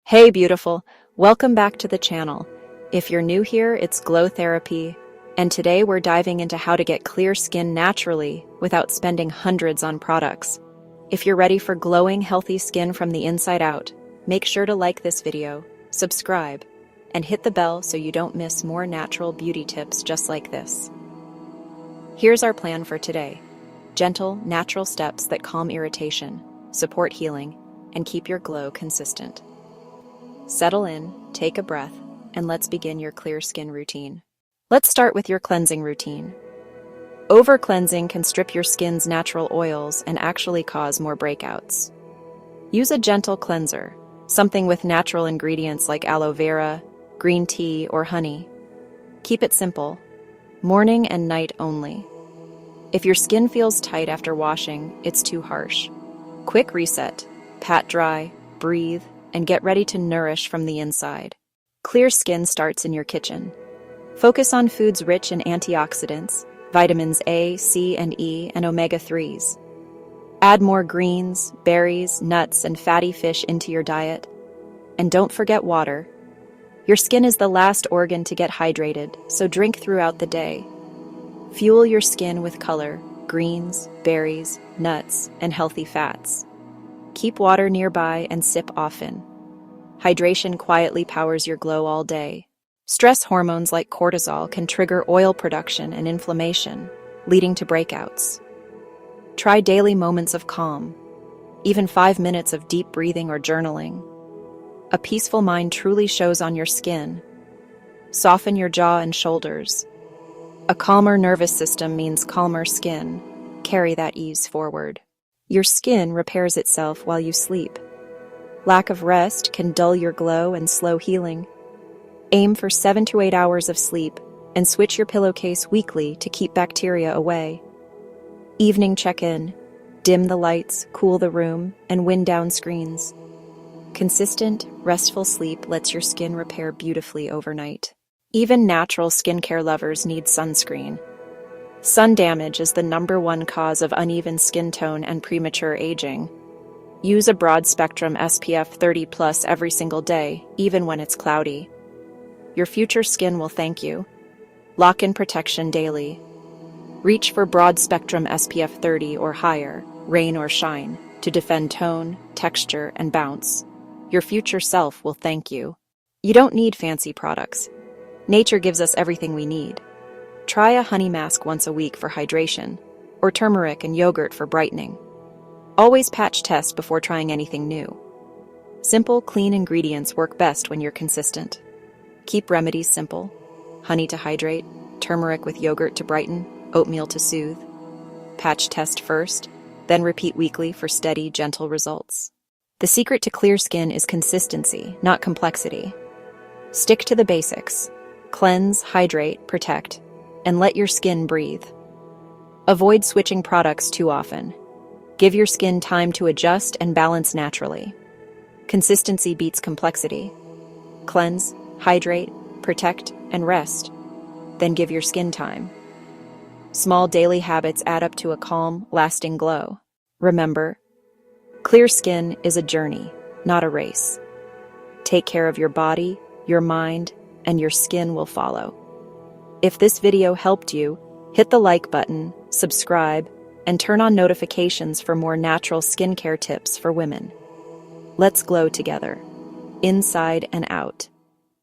Hey beautiful, welcome back to the channel. If you're new here, it's Glow Therapy, and today we're diving into how to get clear skin naturally without spending hundreds on products. If you're ready for glowing, healthy skin from the inside out, make sure to like this video, subscribe, and hit the bell so you don't miss more natural beauty tips just like this. Here's our plan for today. Gentle, natural steps that calm irritation, support healing, and keep your glow consistent. Settle in, take a breath, and let's begin your clear skin routine. Let's start with your cleansing routine. Over-cleansing can strip your skin's natural oils and actually cause more breakouts. Use a gentle cleanser, something with natural ingredients like aloe vera, green tea, or honey. Keep it simple, morning and night only. If your skin feels tight after washing, it's too harsh. Quick reset, pat dry, breathe, and get ready to nourish from the inside. Clear skin starts in your kitchen. Focus on foods rich in antioxidants, vitamins A, C, and E, and omega-3s. Add more greens, berries, nuts, and fatty fish into your diet. And don't forget water. Your skin is the last organ to get hydrated, so drink throughout the day. Fuel your skin with color, greens, berries, nuts, and healthy fats. Keep water nearby and sip often. Hydration quietly powers your glow all day. Stress hormones like cortisol can trigger oil production and inflammation, leading to breakouts. Try daily moments of calm, even 5 minutes of deep breathing or journaling. A peaceful mind truly shows on your skin. Soften your jaw and shoulders. A calmer nervous system means calmer skin. Carry that ease forward. Your skin repairs itself while you sleep. Lack of rest can dull your glow and slow healing. Aim for 7 to 8 hours of sleep and switch your pillowcase weekly to keep bacteria away. Evening check-in. Dim the lights, cool the room, and wind down screens. Consistent, restful sleep lets your skin repair beautifully overnight. Even natural skincare lovers need sunscreen. Sun damage is the #1 cause of uneven skin tone and premature aging. Use a broad-spectrum SPF 30+ every single day, even when it's cloudy. Your future skin will thank you. Lock in protection daily. Reach for broad-spectrum SPF 30 or higher, rain or shine, to defend tone, texture, and bounce. Your future self will thank you. You don't need fancy products. Nature gives us everything we need. Try a honey mask once a week for hydration, or turmeric and yogurt for brightening. Always patch test before trying anything new. Simple, clean ingredients work best when you're consistent. Keep remedies simple. Honey to hydrate, turmeric with yogurt to brighten, oatmeal to soothe. Patch test first, then repeat weekly for steady, gentle results. The secret to clear skin is consistency, not complexity. Stick to the basics. Cleanse, hydrate, protect, and let your skin breathe. Avoid switching products too often. Give your skin time to adjust and balance naturally. Consistency beats complexity. Cleanse, hydrate, protect, and rest. Then give your skin time. Small daily habits add up to a calm, lasting glow. Remember, clear skin is a journey, not a race. Take care of your body, your mind, and your skin will follow. If this video helped you, hit the like button, subscribe, and turn on notifications for more natural skincare tips for women. Let's glow together, inside and out.